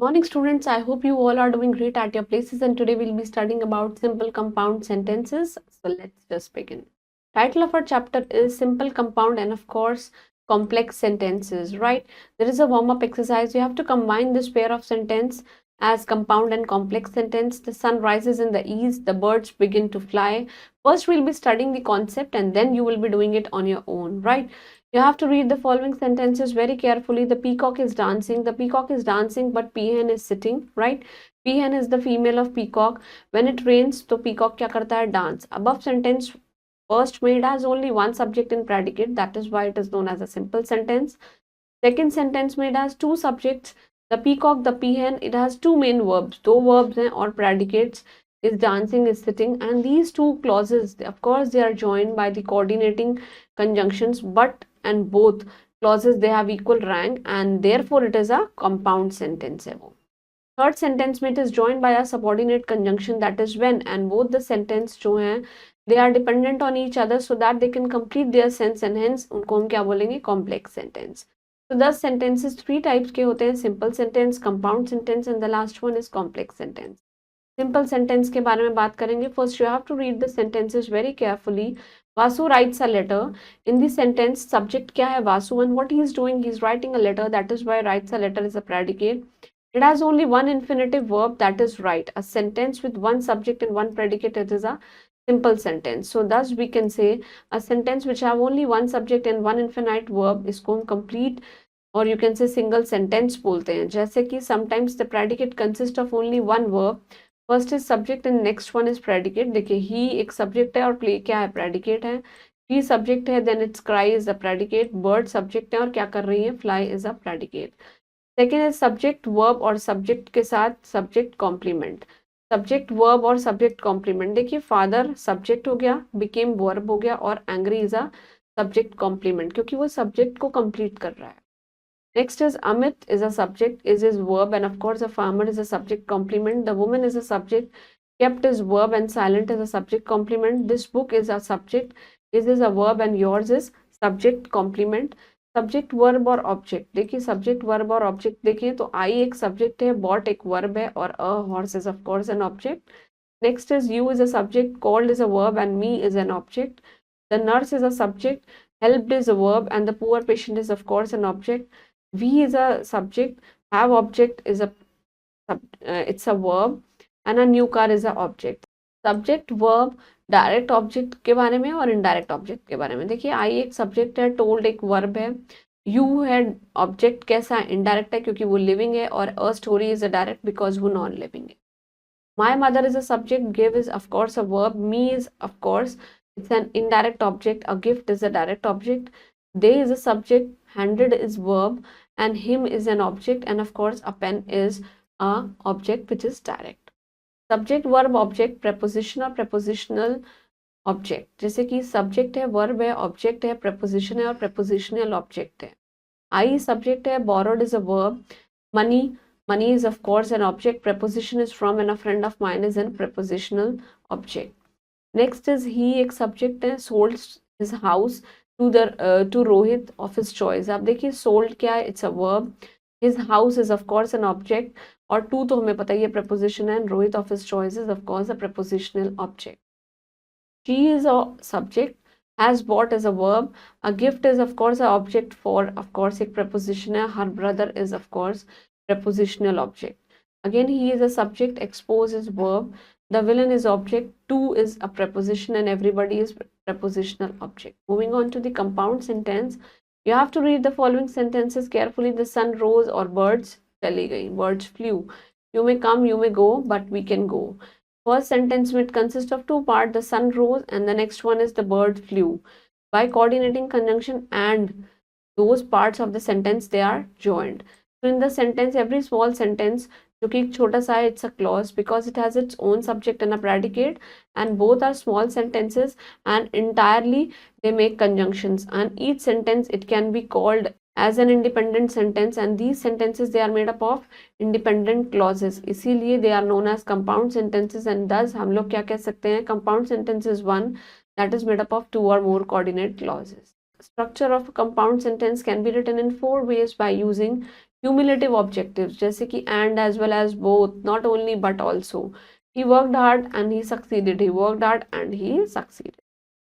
Morning students, I hope you all are doing great at your places, and today we'll be studying about simple compound sentences. So let's just begin. Title of our chapter is simple compound and of course complex sentences, right? There is a warm-up exercise. You have to combine this pair of sentence as compound and complex sentence. The sun rises in the east, the birds begin to fly. First we'll be studying the concept and then you will be doing it on your own, right? You have to read the following sentences very carefully. The peacock is dancing. The peacock is dancing, but peahen is sitting, right? Peahen is the female of peacock. When it rains, तो peacock क्या करता है? Dance. Above sentence first made has only one subject and predicate. That is why it is known as a simple sentence. Second sentence made has two subjects. The peacock, the peahen. It has two main verbs. दो verbs हैं और predicates. Is dancing, is sitting, and these two clauses, of course, they are joined by the coordinating conjunctions, but and both clauses they have equal rank and therefore it is a compound sentence. Third sentence में it is joined by a subordinate conjunction, that is when, and both the sentence जो हैं they are dependent on each other so that they can complete their sense, and hence उनको हम क्या बोलेंगे? Complex sentence. So thus sentences three types के होते हैं: simple sentence, compound sentence, and the last one is complex sentence. Simple sentence के बारे में बात करेंगे. First you have to read the sentences very carefully. Vasu writes a letter. In this sentence subject क्या है? Vasu. And what he is doing? He is writing a letter. That is why writes a letter is a predicate. It has only one infinitive verb, that is write. A sentence with one subject and one predicate, it is a simple sentence. So thus we can say a sentence which have only one subject and one infinite verb, इसको हम complete और you can say single sentence बोलते हैं. जैसे कि sometimes the predicate consists of only one verb. First is subject and next one is predicate. देखिए ही एक subject है और प्ले क्या है? प्रेडिकेट है. ही सब्जेक्ट है, then it's cry is a predicate. Bird subject है और क्या कर रही है? Fly is a predicate. Second is subject verb और सब्जेक्ट के साथ सब्जेक्ट कॉम्प्लीमेंट. सब्जेक्ट वर्ब और सब्जेक्ट कॉम्प्लीमेंट. देखिए फादर सब्जेक्ट हो गया, बिकेम वर्ब हो गया, और angry is a subject complement क्योंकि वो सब्जेक्ट को कंप्लीट कर रहा है. Next is Amit is a subject, is his verb, and of course a farmer is a subject complement. The woman is a subject, kept is verb, and silent is a subject complement. This book is a subject, is a verb, and yours is subject complement. Subject verb और object. देखिए subject verb और object देखें तो आई एक subject है, bot एक verb है, और a horse is of course an object. Next is you is a subject, called is a verb, and me is an object. The nurse is a subject, helped is a verb, and the poor patient is of course an object. We is a subject, have object is a it's a verb, and a new car is a object. Subject verb direct object के बारे में और indirect object के बारे में. देखिए आई एक subject है, टोल्ड एक वर्ब है, यू है ऑब्जेक्ट कैसा है? इनडायरेक्ट है क्योंकि वो लिविंग है, और a story is a direct because वो नॉन लिविंग है. My mother is a subject, give is of course a verb, me is of course it's an indirect object, a gift is a direct object, they is a subject, handed is verb, and him is an object, and of course a pen is a object which is direct. Subject verb object preposition और prepositional object. जैसे कि subject है, verb है, object है, preposition है और prepositional object है. I subject है, borrowed is a verb, money is of course an object, preposition is from, and a friend of mine is a prepositional object. Next is he एक subject है, sold his house to Rohit of his choice. आप देखिए sold क्या है? It's a verb. His house is of course an object, और to तो हमें पता ही है preposition है, and Rohit of his choice is of course a prepositional object. She is a subject, has bought is a verb, a gift is of course a object, for of course एक preposition है, her brother is of course prepositional object. Again he is a subject, expose is verb, the villain is object, to is a preposition, and everybody is prepositional object. Moving on to the compound sentence, you have to read the following sentences carefully. The sun rose or birds चली गई, birds flew. You may come, you may go, but we can go. First sentence it consists of two parts, the sun rose and the next one is the bird flew. By coordinating conjunction and those parts of the sentence they are joined. So in the sentence, every small sentence जो कि एक छोटा सा है, it's a clause because it has its own subject and a predicate, and both are small sentences and entirely they make conjunctions, and each sentence it can be called as an independent sentence, and these sentences they are made up of independent clauses, इसीलिए they are known as compound sentences. And thus हम लोग क्या कह सकते हैं? Compound sentence is one that is made up of two or more coordinate clauses. Structure of a compound sentence can be written in four ways by using cumulative objectives जैसे कि and as well as both, not only but also. He worked hard and he succeeded. He worked hard and he succeeded.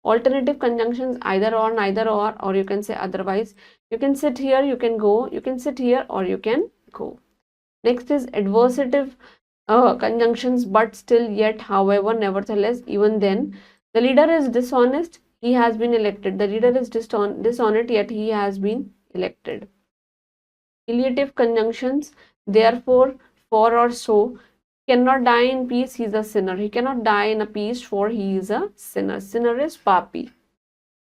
Alternative conjunctions either or, neither or you can say otherwise. You can sit here, you can go, you can sit here or you can go. Next is adversative conjunctions, but still, yet, however, nevertheless, even then. The leader is dishonest, he has been elected. The leader is dishonest, yet he has been elected. Elative conjunctions, therefore, for or so. Cannot die in peace, he is a sinner. He cannot die in a peace, for he is a sinner. Sinner is papi.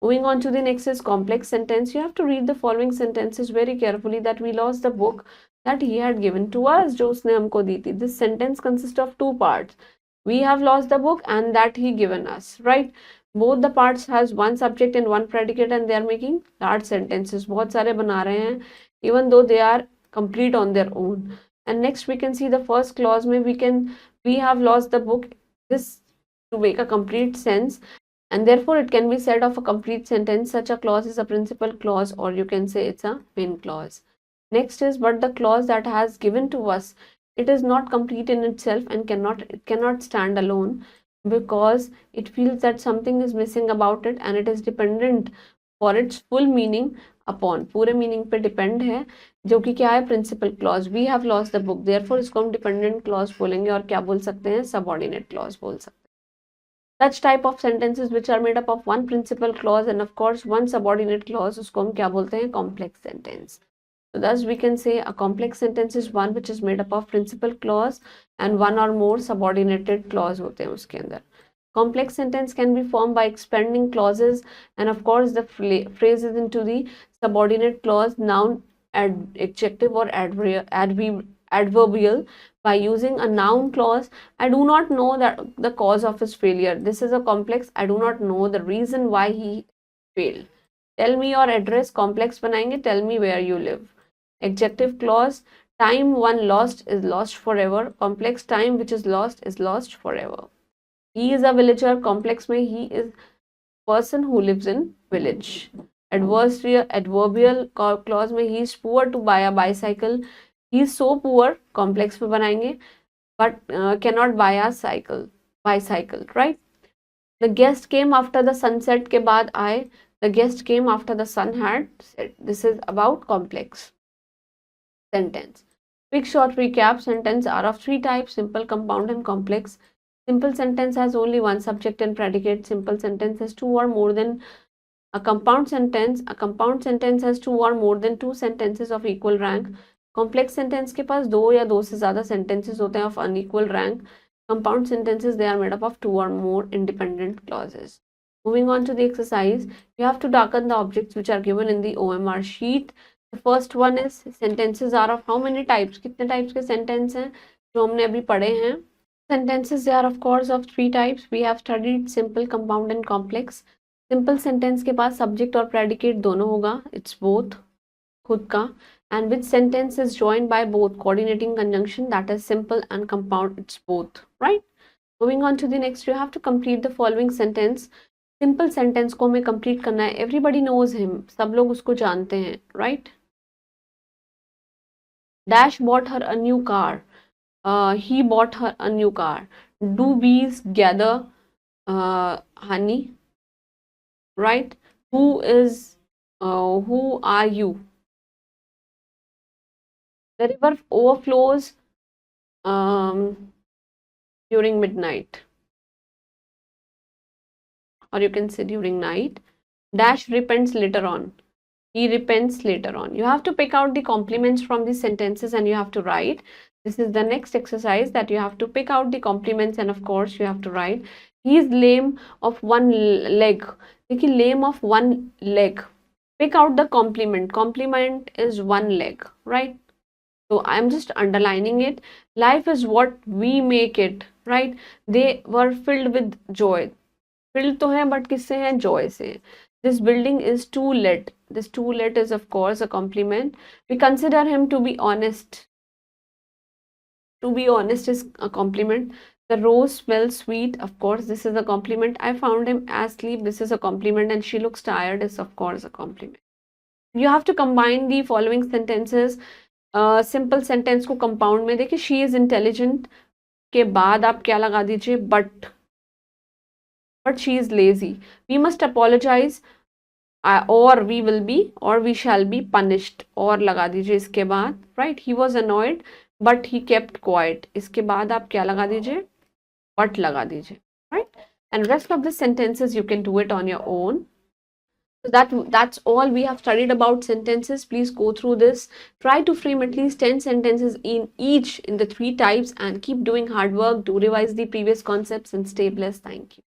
Moving on to the next is complex sentence. You have to read the following sentences very carefully. That we lost the book that he had given to us, जो उसने हमको दी थी. This sentence consists of two parts. We have lost the book and that he given us, right? Both the parts has one subject and one predicate and they are making large sentences. बहुत सारे बना रहे हैं, even though they are complete on their own. And next we can see the first clause में we have lost the book. This to make a complete sense, and therefore it can be said of a complete sentence. Such a clause is a principal clause, or you can say it's a main clause. Next is, but the clause that has given to us, it is not complete in itself and it cannot stand alone, because it feels that something is missing about it and it is dependent for its full meaning upon. पूरे meaning पे depend है, जो कि क्या है, principal clause. We have lost the book, therefore इसको हम dependent clause बोलेंगे, और क्या बोल सकते हैं, subordinate clause बोल सकते हैं. Such type of sentences which are made up of one principal clause and of course one subordinate clause, उसको हम क्या बोलते हैं, complex sentence. So thus we can say a complex sentence is one which is made up of principal clause and one or more subordinated clause होते हैं उसके अंदर. Complex sentence can be formed by expanding clauses and of course the phrases into the subordinate clause, noun, adjective or adverbial. By using a noun clause, I do not know that the cause of his failure. This is a complex. I do not know the reason why he failed. Tell me your address. Complex बनाएंगे. Tell me where you live. Adjective clause, time one lost is lost forever. Complex, time which is lost forever. He is a villager. Complex में he is person who lives in village. Adverbial clause में he is poor to buy a bicycle. He is so poor. Complex में बनाएंगे, but cannot buy a bicycle, right? The guest came after the sunset के बाद आए. The guest came after the sun had set. This is about complex sentence. Quick short recap. Sentences are of three types: simple, compound and complex. Simple sentence has only one subject and predicate. Simple sentence has two or more than a compound sentence. A compound sentence has two or more than two sentences of equal rank. Complex sentence के पास दो या दो से ज़्यादा sentences होते हैं of unequal rank. Compound sentences, they are made up of two or more independent clauses. Moving on to the exercise, you have to darken the objects which are given in the OMR sheet. The first one is sentences are of how many types? कितने types के sentence हैं जो हमने अभी पढ़े हैं? Sentences, they are of course of three types. We have studied simple, compound and complex. Simple sentence के पास subject और predicate दोनों होगा. It's both, खुद का. And which sentence is joined by both coordinating conjunction, that is simple and compound, it's both, right? Moving on to the next, you have to complete the following sentence. Simple sentence को हमें complete करना है. Everybody knows him, सब लोग उसको जानते हैं, right? Dash bought her a new car. He bought her a new car. Do bees gather honey? Right? Who are you? The river overflows during midnight, or you can say during night. Dash repents later on. He repents later on. You have to pick out the complements from these sentences and you have to write. This is the next exercise, that you have to pick out the complements and of course you have to write. He is lame of one leg. देखिए, lame of one leg. Pick out the complement. Complement is one leg, right? So I'm just underlining it. Life is what we make it, right? They were filled with joy. Filled तो है, but किससे है? Joy से. This building is too lit. This too lit is of course a compliment. We consider him to be honest. To be honest is a compliment. The rose smells sweet. Of course, this is a compliment. I found him asleep. This is a compliment. And she looks tired is of course a compliment. You have to combine the following sentences simple sentence को compound में देखिए, she is intelligent के बाद आप क्या लगा दीजिए, but she is lazy, we must apologize और वी विल बी और वी शैल बी पनिश्ड, और लगा दीजिए इसके बाद, right. He was annoyed but he kept quiet, इसके बाद आप क्या लगा दीजिए, बट लगा दीजिए, right. And rest of the sentences you can do it on your own. So that's all we have studied about sentences. Please go through this. Try to frame at least 10 sentences in each in the 3 types and keep doing hard work. Do revise the previous concepts and stay blessed. Thank you.